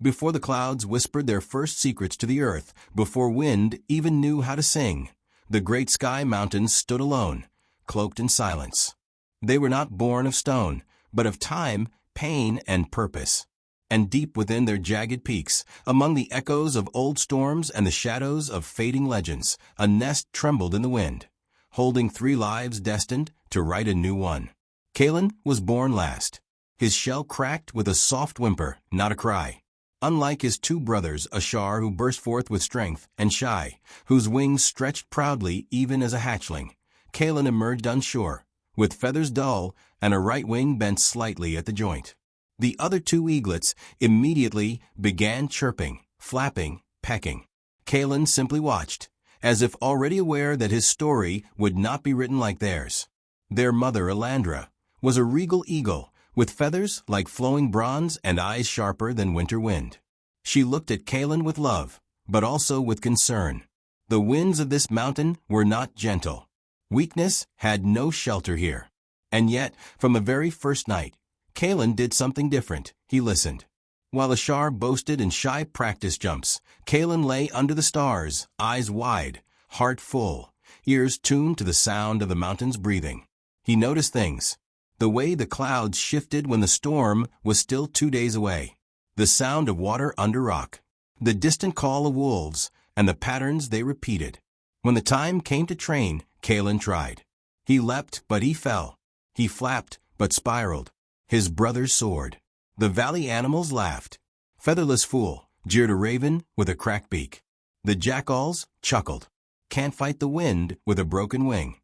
Before the clouds whispered their first secrets to the earth, before wind even knew how to sing, the great sky mountains stood alone, cloaked in silence. They were not born of stone, but of time, pain, and purpose. And deep within their jagged peaks, among the echoes of old storms and the shadows of fading legends, a nest trembled in the wind, holding 3 lives destined to write a new one. Kalen was born last. His shell cracked with a soft whimper, not a cry. Unlike his 2 brothers, Ashar, who burst forth with strength, and Shai, whose wings stretched proudly even as a hatchling, Kalen emerged unsure, with feathers dull and a right wing bent slightly at the joint. The other 2 eaglets immediately began chirping, flapping, pecking. Kalen simply watched, as if already aware that his story would not be written like theirs. Their mother, Elandra, was a regal eagle, with feathers like flowing bronze and eyes sharper than winter wind. She looked at Kalen with love, but also with concern. The winds of this mountain were not gentle. Weakness had no shelter here. And yet, from the very first night, Kalen did something different. He listened. While Ashar boasted and Shai practiced jumps, Kalen lay under the stars, eyes wide, heart full, ears tuned to the sound of the mountain's breathing. He noticed things. The way the clouds shifted when the storm was still 2 days away. The sound of water under rock. The distant call of wolves, and the patterns they repeated. When the time came to train, Kalen tried. He leapt, but he fell. He flapped, but spiraled. His brothers soared. The valley animals laughed. Featherless fool, jeered a raven with a cracked beak. The jackals chuckled. Can't fight the wind with a broken wing.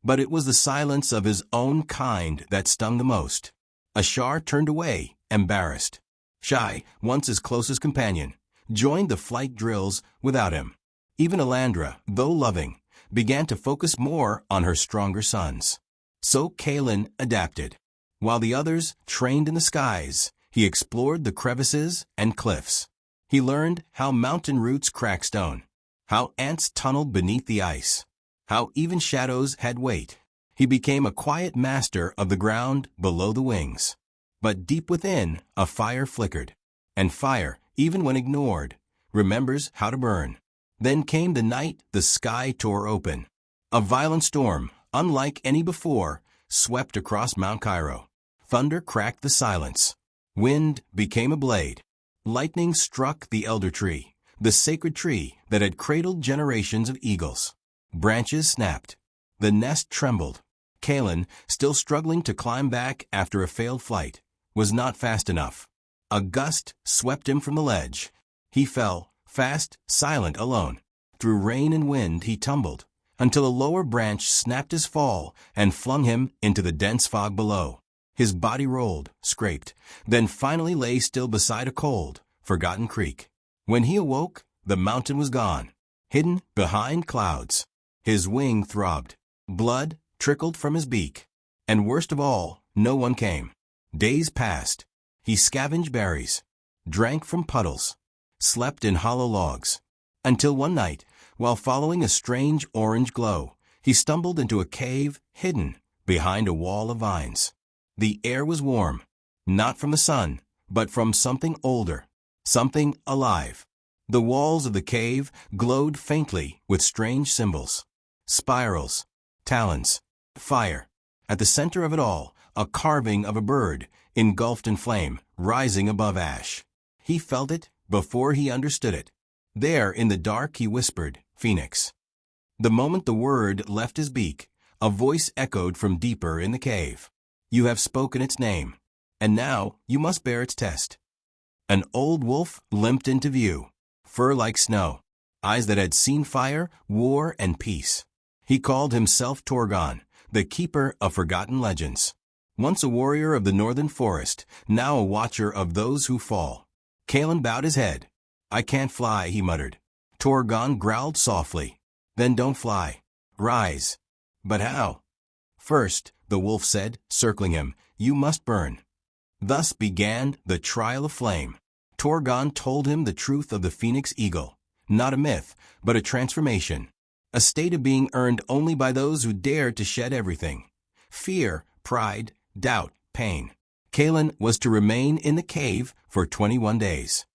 But it was the silence of his own kind that stung the most. Ashar turned away, embarrassed. Shai, once his closest companion, joined the flight drills without him. Even Elandra, though loving, began to focus more on her stronger sons. So Kalen adapted. While the others trained in the skies, he explored the crevices and cliffs. He learned how mountain roots crack stone, how ants tunneled beneath the ice, how even shadows had weight. He became a quiet master of the ground below the wings. But deep within, a fire flickered. And fire, even when ignored, remembers how to burn. Then came the night the sky tore open. A violent storm, unlike any before, swept across Mount Cairo. Thunder cracked the silence. Wind became a blade. Lightning struck the elder tree, the sacred tree that had cradled generations of eagles. Branches snapped. The nest trembled. Kalen, still struggling to climb back after a failed flight, was not fast enough. A gust swept him from the ledge. He fell, fast, silent, alone. Through rain and wind he tumbled, until a lower branch snapped his fall and flung him into the dense fog below. His body rolled, scraped, then finally lay still beside a cold, forgotten creek. When he awoke, the mountain was gone, hidden behind clouds. His wing throbbed. Blood trickled from his beak. And worst of all, no one came. Days passed. He scavenged berries, drank from puddles, slept in hollow logs, until one night, while following a strange orange glow, he stumbled into a cave hidden behind a wall of vines. The air was warm, not from the sun, but from something older, something alive. The walls of the cave glowed faintly with strange symbols. Spirals, talons, fire. At the center of it all, a carving of a bird, engulfed in flame, rising above ash. He felt it before he understood it. There, in the dark, he whispered, "Phoenix." The moment the word left his beak, a voice echoed from deeper in the cave. "You have spoken its name, and now you must bear its test." An old wolf limped into view, fur like snow, eyes that had seen fire, war, and peace. He called himself Torgon, the keeper of forgotten legends. Once a warrior of the northern forest, now a watcher of those who fall. Kalen bowed his head. "I can't fly," he muttered. Torgon growled softly. "Then don't fly. Rise." "But how?" "First," the wolf said, circling him, "you must burn." Thus began the trial of flame. Torgon told him the truth of the phoenix eagle. Not a myth, but a transformation. A state of being earned only by those who dared to shed everything. Fear, pride, doubt, pain. Kalen was to remain in the cave for 21 days.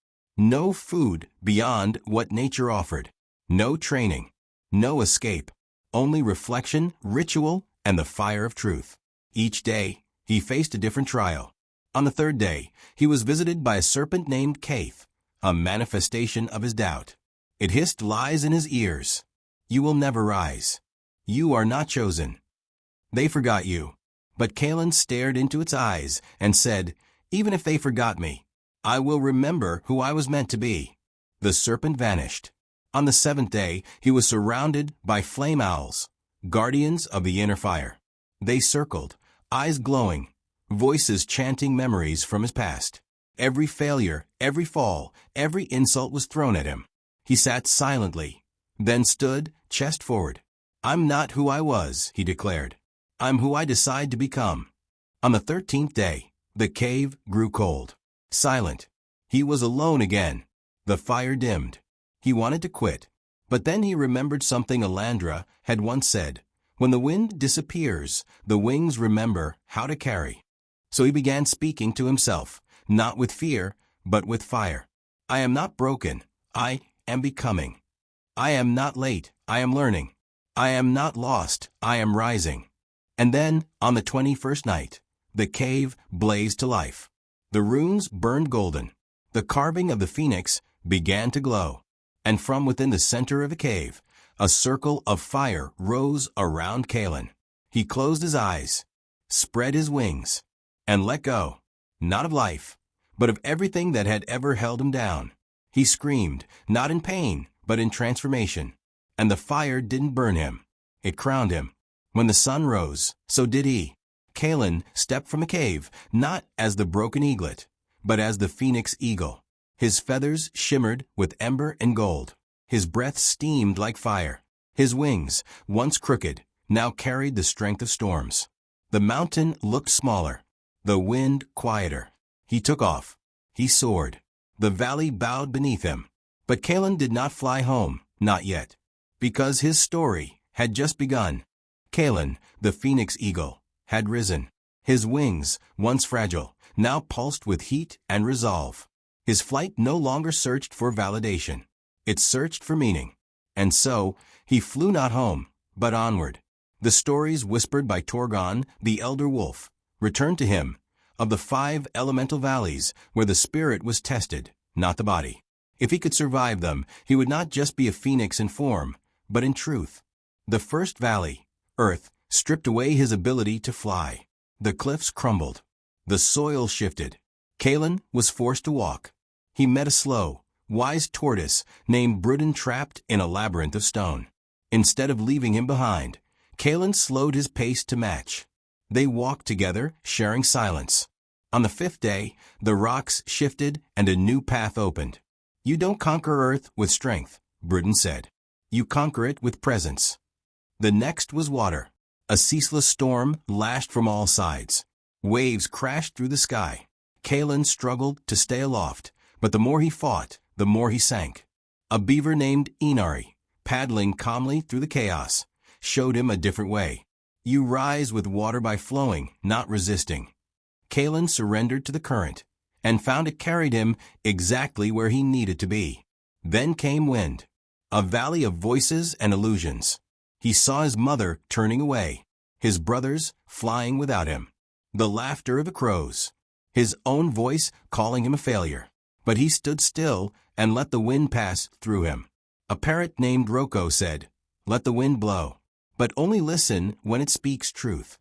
No food beyond what nature offered. No training. No escape. Only reflection, ritual, and the fire of truth. Each day, he faced a different trial. On the third day, he was visited by a serpent named Kaith, a manifestation of his doubt. It hissed lies in his ears. You will never rise. You are not chosen. They forgot you. But Kaelin stared into its eyes and said, even if they forgot me, I will remember who I was meant to be. The serpent vanished. On the seventh day, he was surrounded by flame owls, guardians of the inner fire. They circled, eyes glowing, voices chanting memories from his past. Every failure, every fall, every insult was thrown at him. He sat silently, then stood, chest forward. I'm not who I was, he declared. I'm who I decide to become. On the 13th day, the cave grew cold, silent. He was alone again. The fire dimmed. He wanted to quit. But then he remembered something Alandra had once said. When the wind disappears, the wings remember how to carry. So he began speaking to himself, not with fear, but with fire. I am not broken. I am becoming. I am not late. I am learning. I am not lost. I am rising. And then, on the 21st night, the cave blazed to life. The runes burned golden. The carving of the phoenix began to glow. And from within the center of the cave, a circle of fire rose around Kaelin. He closed his eyes, spread his wings, and let go, not of life, but of everything that had ever held him down. He screamed, not in pain, but in transformation. And the fire didn't burn him. It crowned him. When the sun rose, so did he. Kaelin stepped from the cave, not as the broken eaglet, but as the phoenix eagle. His feathers shimmered with ember and gold. His breath steamed like fire. His wings, once crooked, now carried the strength of storms. The mountain looked smaller, the wind quieter. He took off. He soared. The valley bowed beneath him. But Kaelin did not fly home, not yet, because his story had just begun. Kaelin, the phoenix eagle, had risen. His wings, once fragile, now pulsed with heat and resolve. His flight no longer searched for validation. It searched for meaning. And so, he flew not home, but onward. The stories whispered by Torgon, the elder wolf, returned to him, of the 5 elemental valleys where the spirit was tested, not the body. If he could survive them, he would not just be a phoenix in form, but in truth. The first valley, Earth, stripped away his ability to fly. The cliffs crumbled. The soil shifted. Kaelin was forced to walk. He met a slow, wise tortoise named Brudin trapped in a labyrinth of stone. Instead of leaving him behind, Kaelin slowed his pace to match. They walked together, sharing silence. On the 5th day, the rocks shifted and a new path opened. You don't conquer Earth with strength, Brudin said. You conquer it with presence. The next was water. A ceaseless storm lashed from all sides. Waves crashed through the sky. Kaelin struggled to stay aloft, but the more he fought, the more he sank. A beaver named Inari, paddling calmly through the chaos, showed him a different way. You rise with water by flowing, not resisting. Kaelin surrendered to the current, and found it carried him exactly where he needed to be. Then came wind, a valley of voices and illusions. He saw his mother turning away, his brothers flying without him, the laughter of the crows, his own voice calling him a failure. But he stood still and let the wind pass through him. A parrot named Rocco said, "Let the wind blow, but only listen when it speaks truth."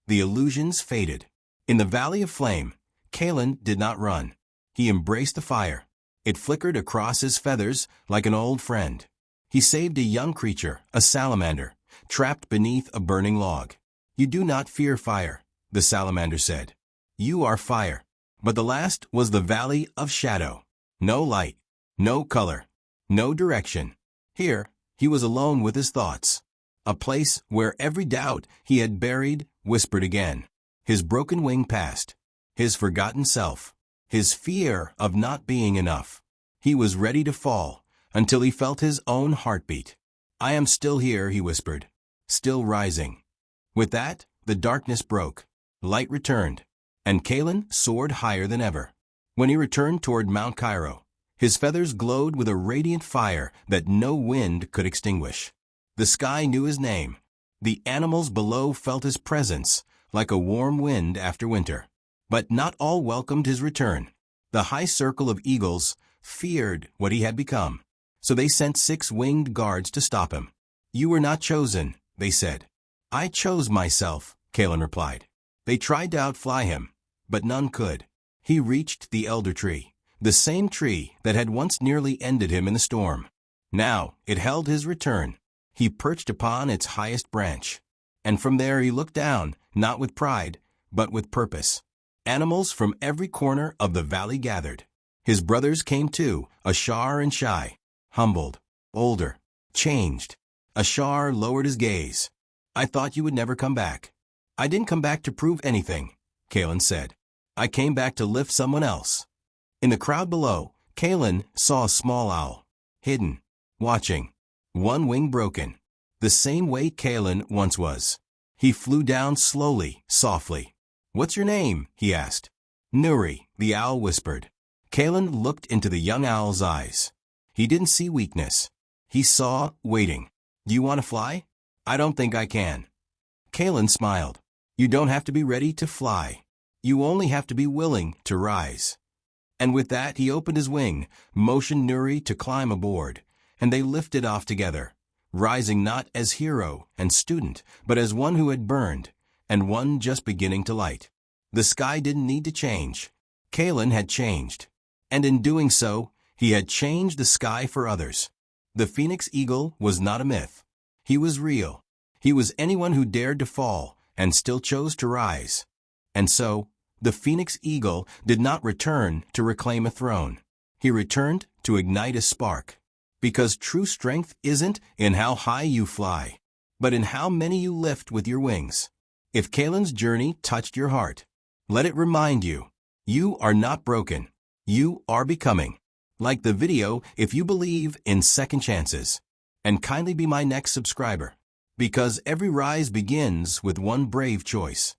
The illusions faded. In the valley of flame, Kaelin did not run. He embraced the fire. It flickered across his feathers like an old friend. He saved a young creature, a salamander, trapped beneath a burning log. You do not fear fire, the salamander said. You are fire. But the last was the valley of shadow. No light, no color, no direction. Here, he was alone with his thoughts. A place where every doubt he had buried whispered again. His broken wing passed. His forgotten self. His fear of not being enough. He was ready to fall, until he felt his own heartbeat. I am still here, he whispered. Still rising. With that, the darkness broke. Light returned, and Kaelin soared higher than ever. When he returned toward Mount Cairo, His feathers glowed with a radiant fire that no wind could extinguish. The sky knew his name. The animals below felt his presence, like a warm wind after winter. But not all welcomed his return. The high circle of eagles feared what he had become, so they sent 6 winged guards to stop him. "You were not chosen," they said. "I chose myself," Kalen replied. They tried to outfly him, but none could. He reached the elder tree, the same tree that had once nearly ended him in the storm. Now it held his return. He perched upon its highest branch, and from there he looked down, not with pride, but with purpose. Animals from every corner of the valley gathered. His brothers came too, Ashar and Shai, humbled, older, changed. Ashar lowered his gaze. "I thought you would never come back." "I didn't come back to prove anything," Kalen said. "I came back to lift someone else." In the crowd below, Kalen saw a small owl, hidden, watching, one wing broken, the same way Kalen once was. He flew down slowly, softly. "What's your name?" he asked. "Nuri," the owl whispered. Kalen looked into the young owl's eyes. He didn't see weakness. He saw waiting. "Do you want to fly?" "I don't think I can." Kalen smiled. "You don't have to be ready to fly. You only have to be willing to rise." And with that he opened his wing, motioned Nuri to climb aboard, and they lifted off together, rising not as hero and student, but as one who had burned, and one just beginning to light. The sky didn't need to change. Kalen had changed. And in doing so, he had changed the sky for others. The phoenix eagle was not a myth. He was real. He was anyone who dared to fall and still chose to rise. And so, the phoenix eagle did not return to reclaim a throne. He returned to ignite a spark. Because true strength isn't in how high you fly, but in how many you lift with your wings. If Kalen's journey touched your heart, let it remind you, you are not broken. You are becoming. Like the video if you believe in second chances. And kindly be my next subscriber. Because every rise begins with one brave choice.